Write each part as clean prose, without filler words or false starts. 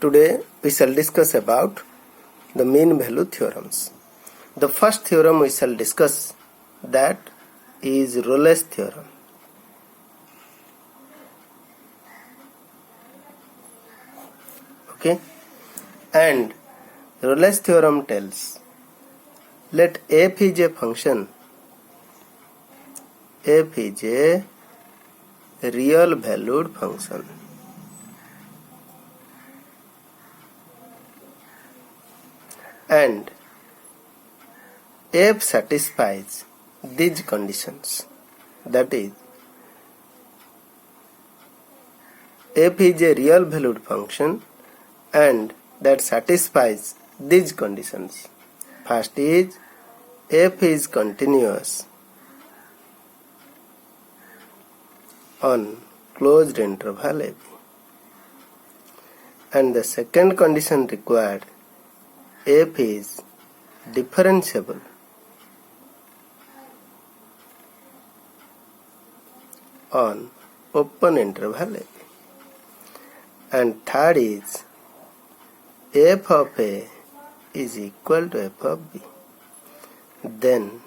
Today we shall discuss about the mean value theorems. The first theorem we shall discuss, that is Rolle's theorem. Okay, and Rolle's theorem tells, let f is a function, f is a real valued function, and f satisfies these conditions, that is, f is a real valued function and that satisfies these conditions. First is, f is continuous on closed interval ab, and the second condition required, f is differentiable on open interval ab, and third is, f of a is equal to f of b. Then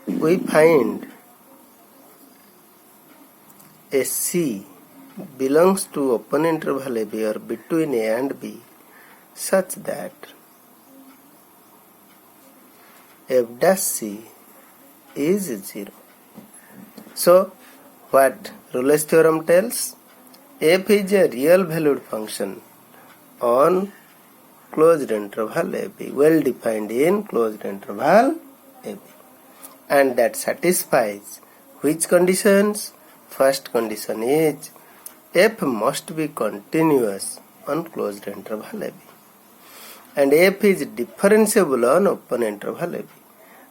we find a C belongs to open interval ab or between a and b such that f dash c is 0. So what Rolle's theorem tells? F is a real valued function on closed interval ab, well defined in closed interval ab, and that satisfies which conditions? First condition is, f must be continuous on closed interval ab, and f is differentiable on open interval ab,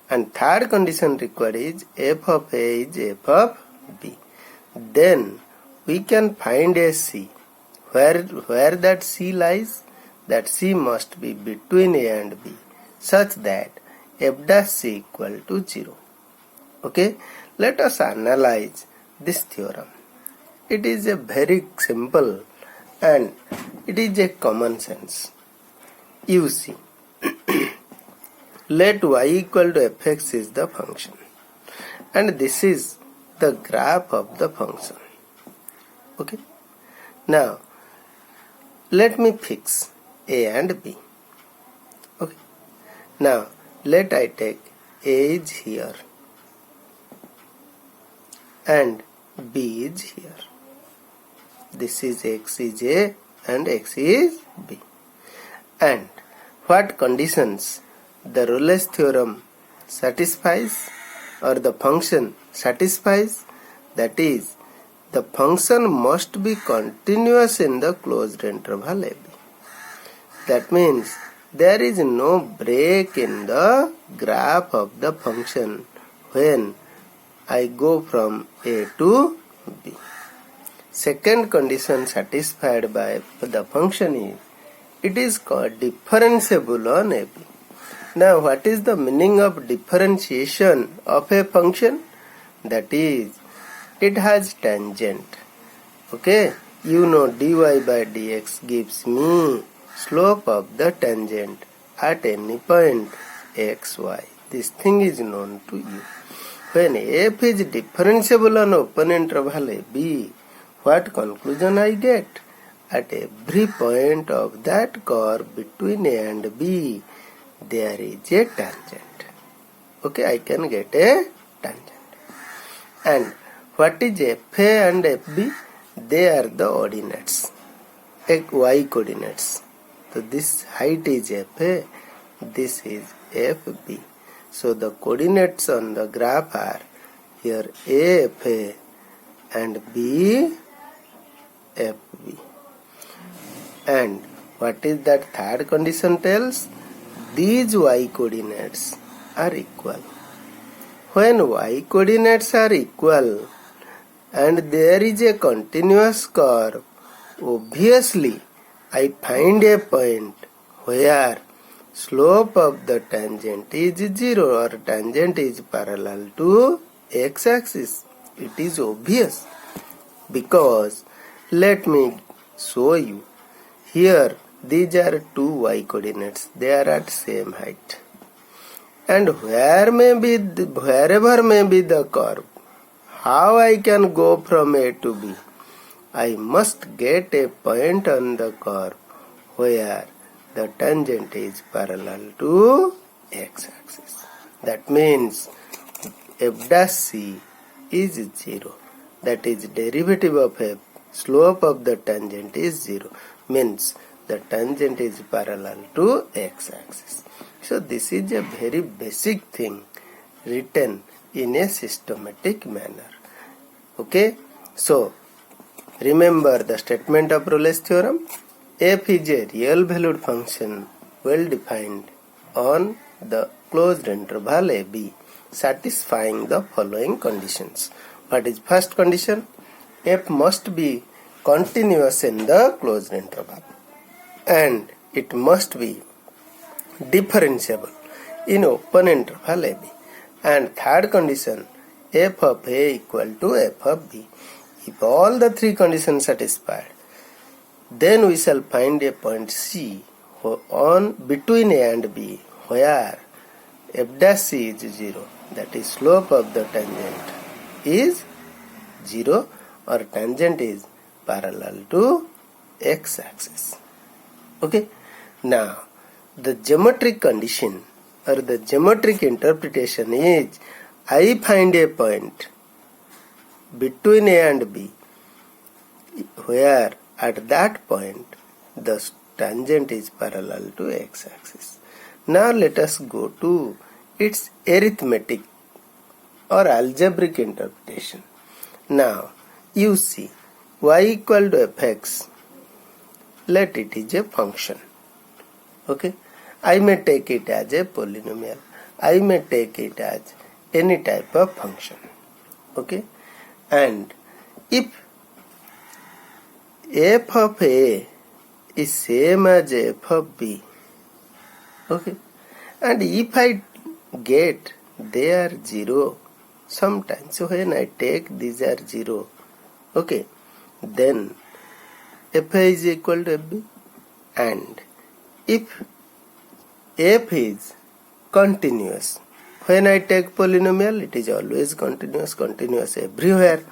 and third condition required is, f of a is f of b. Then we can find a C. Where that C lies? That C must be between A and B such that f dash C equal to 0. Okay, let us analyze this theorem. It is a very simple and it is a common sense. You see, let y equal to fx is the function, and this is the graph of the function. Okay, now let me fix a and b. Okay, now let I take a is here and b is here. This is x is a and x is b. And what conditions the Rolle's theorem satisfies, or the function satisfies? That is, the function must be continuous in the closed interval ab. That means there is no break in the graph of the function when I go from a to b. Second condition satisfied by the function is, it is called differentiable on ab. Now what is the meaning of differentiation of a function? That is, it has tangent. Okay, you know dy by dx gives me slope of the tangent at any point xy. This thing is known to you. When f is differentiable on open interval ab, what conclusion I get? At every point of that curve between a and b, there is a tangent. Okay, I can get a tangent. And what is fa and fb? They are the ordinates, y coordinates. So this height is fa, this is fb. So the coordinates on the graph are here a fa and b fb. And what is that third condition tells? These y coordinates are equal. When y coordinates are equal and there is a continuous curve, obviously I find a point where slope of the tangent is 0 or tangent is parallel to x-axis. It is obvious because let me show you. Here these are two y coordinates. They are at same height. And wherever may be the curve, how I can go from A to B? I must get a point on the curve where the tangent is parallel to x-axis. That means f dash c is 0. That is derivative of f. Slope of the tangent is 0. Means the tangent is parallel to x-axis. So this is a very basic thing written in a systematic manner. Okay. So remember the statement of Rolle's theorem. F is a real valued function well defined on the closed interval AB, satisfying the following conditions. What is first condition? F must be continuous in the closed interval and it must be differentiable in open interval AB. And third condition, f of A equal to f of B. If all the three conditions satisfied, then we shall find a point C on between A and B where f dash C is 0. That is slope of the tangent is 0 or tangent is parallel to x-axis. Okay. Now the geometric condition or the geometric interpretation is I find a point between A and B where at that point the tangent is parallel to x-axis. Now let us go to its arithmetic or algebraic interpretation. Now you see y equal to fx, let it is a function. Okay, I may take it as a polynomial, I may take it as any type of function. Okay, and if f of A is same as f of B, okay, and if I get they are 0 sometimes, so when I take these are 0, okay, then f is equal to fb. And if f is continuous, when I take polynomial it is always continuous everywhere.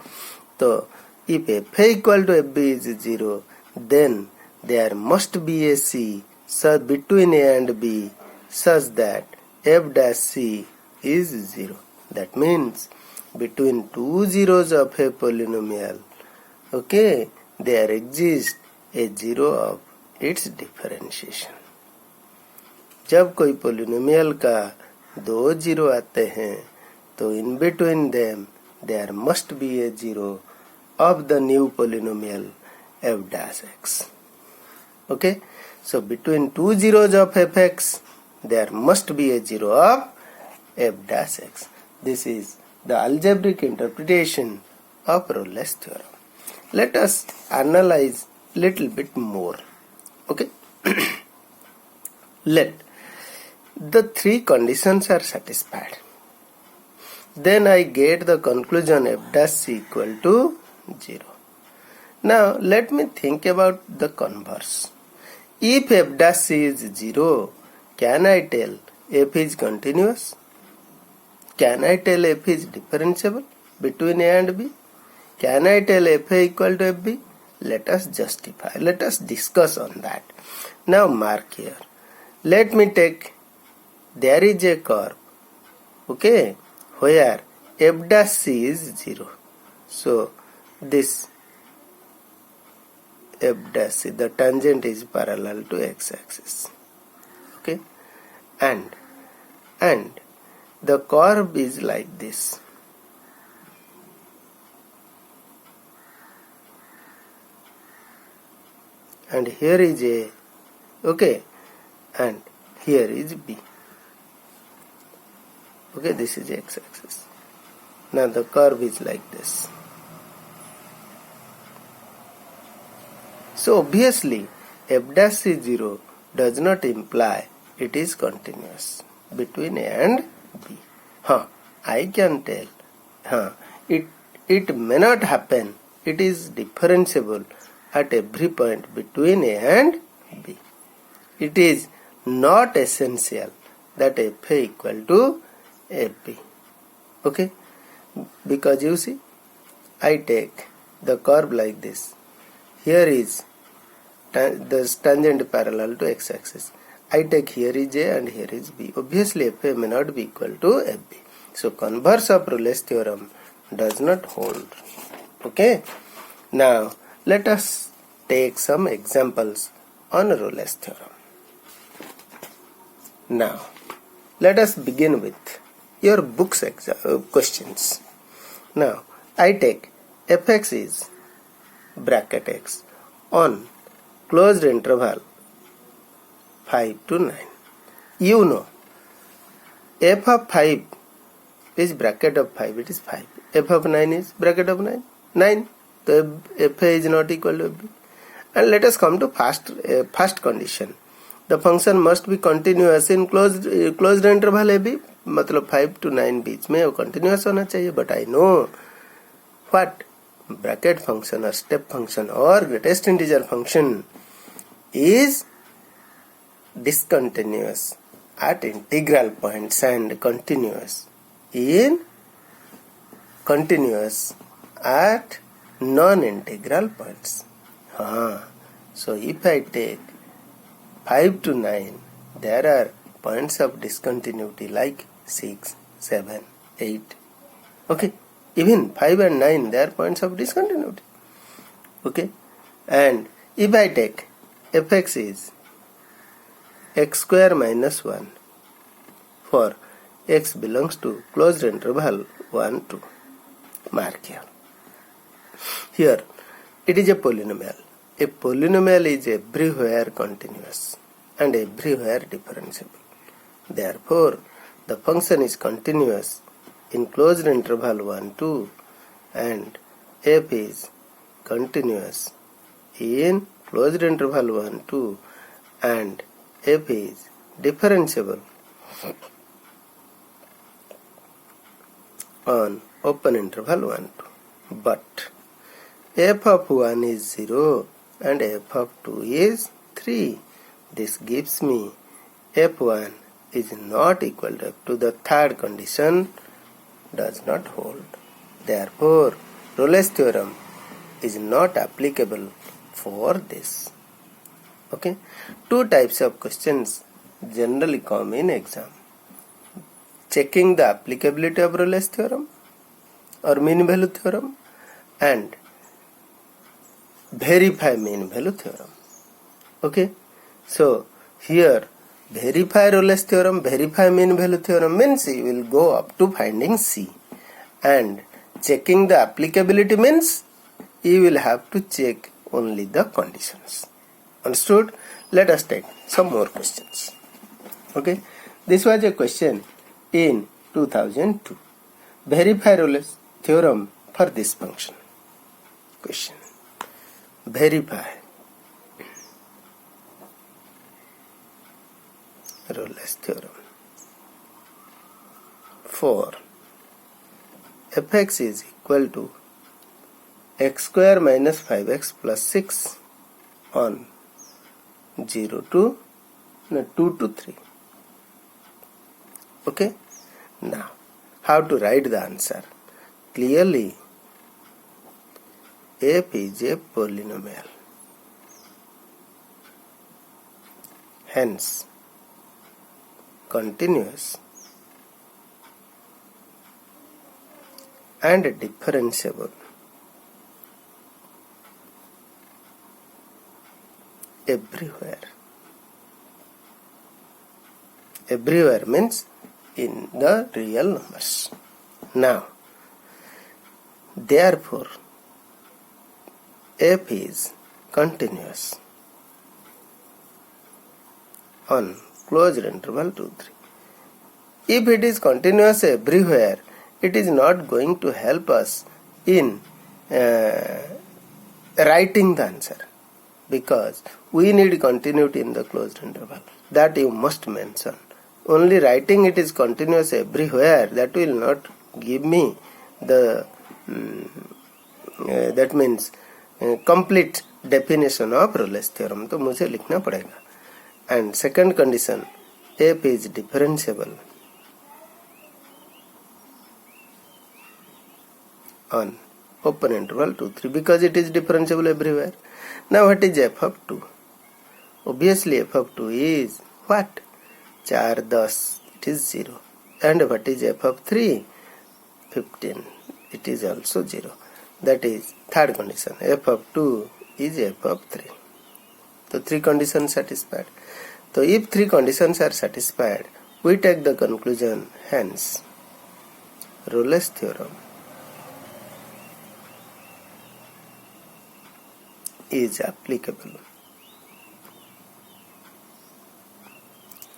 So if f equal to fb is 0, then there must be a c between A and B such that f dash c is 0. That means between two zeros of a polynomial, okay, there exists a 0 of its differentiation. जब कोई polynomial का दो zero आते हैं तो in between them there must be a zero of the new polynomial f dash x. Okay, so between two zeros of fx there must be a 0 of f dash x. This is the algebraic interpretation of Rolle's theorem. Let us analyze little bit more. Okay, let the three conditions are satisfied, then I get the conclusion f dash c equal to 0. Now let me think about the converse. If f dash c is 0, can I tell f is continuous? Can I tell f is differentiable between A and B? Can I tell f equal to fb? Let us justify, let us discuss on that. Now mark here. Let me take, there is a curve, okay, where f dash c is 0. So this f dash c, the tangent is parallel to x-axis. Okay, and the curve is like this. And here is A, okay, and here is B. Okay, this is x-axis. Now the curve is like this. So obviously f dash c 0 does not imply it is continuous between A and B. I can tell, it may not happen, it is differentiable at every point between A and B. It is not essential that FA equal to FB. Okay? Because you see, I take the curve like this. Here is the tangent parallel to x-axis. I take here is A and here is B. Obviously, FA may not be equal to FB. So, converse of Rolle's theorem does not hold. Okay? Now, let us take some examples on Rolle's theorem. Now, let us begin with your book's questions. Now, I take fx is bracket x on closed interval 5 to 9. You know, f of 5 is bracket of 5, it is 5. F of 9 is bracket of 9, 9. So fa is not equal to fb. And let us come to first condition. The function must be continuous in closed interval ab. मतलब 5 to 9 बीच में वो continuous होना चाहिए. But I know what bracket function or step function or greatest integer function is discontinuous at integral points and continuous at non-integral points. So if I take 5 to 9, there are points of discontinuity like 6, 7, 8. Okay, even 5 and 9, they are points of discontinuity. Okay, and if I take fx is x square minus 1 for x belongs to closed interval 1 to mark here. Here, it is a polynomial. A polynomial is everywhere continuous and everywhere differentiable. Therefore, the function is continuous in closed interval 1, 2 and f is continuous in closed interval 1, 2 and f is differentiable on open interval 1, 2. But f of 1 is 0 and f of 2 is 3. This gives me f1 is not equal to f2. The third condition does not hold. Therefore, Rolle's theorem is not applicable for this. Okay? Two types of questions generally come in exam. Checking the applicability of Rolle's theorem or mean value theorem and verify mean value theorem. Okay? So, here verify Rolle's theorem, verify mean value theorem means you will go up to finding C. And checking the applicability means you will have to check only the conditions. Understood? Let us take some more questions. Okay? This was a question in 2002. Verify Rolle's theorem for this function. Question. Verify Rolle's theorem for fx is equal to x square minus 5x plus 6 on 2 to 3. Okay? Now, how to write the answer? Clearly, f is a polynomial. Hence, continuous and differentiable everywhere. Everywhere means in the real numbers. Now, therefore, f is continuous on closed interval 2, 3. If it is continuous everywhere, it is not going to help us in writing the answer because we need continuity in the closed interval. That you must mention. Only writing it is continuous everywhere, that will not give me the that means complete definition of Rolle's theorem, तो मुझे लिखना पड़ेगा। And second condition, F is differentiable on open interval 2 3 because it is differentiable everywhere. Now what is f of 2? Obviously f of 2 is what? 4 10, it is 0. And what is f of 3? 15, it is also 0. That is third condition, f of 2 is f of 3. So 3 conditions satisfied. So if 3 conditions are satisfied, we take the conclusion, hence Rolle's theorem is applicable.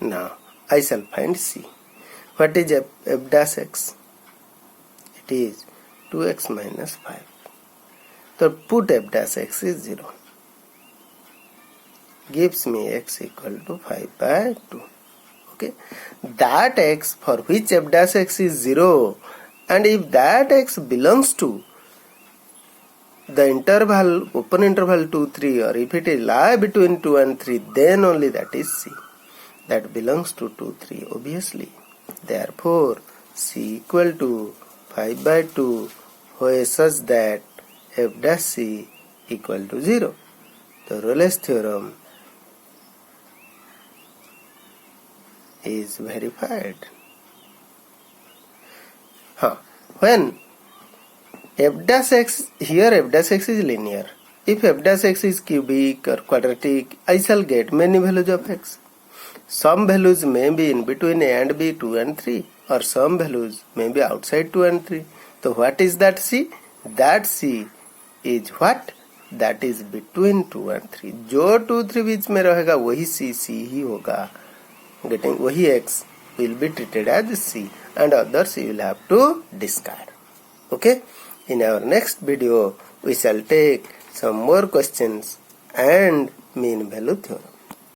Now I shall find C. What is f dash x? It is 2x minus 5. So put f dash x is 0. Gives me x equal to 5 by 2. Okay. That x for which f dash x is 0, and if that x belongs to the interval, open interval 2 3, or if it is lie between 2 and 3, then only that is C. That belongs to 2 3 obviously. Therefore C equal to 5 by 2, where such that f dash C equal to 0. The Rolle's theorem is verified. When f dash x, here f dash x is linear. If f dash x is cubic or quadratic, I shall get many values of x. Some values may be in between a and b, 2 and 3, or some values may be outside 2 and 3. So what is that C? That C is what? That is between 2 and 3. जो 2 3 बीच में रहेगा वही C ही होगा. Getting वही x will be treated as C, and others you will have to discard. Okay? In our next video, we shall take some more questions and mean value theorem.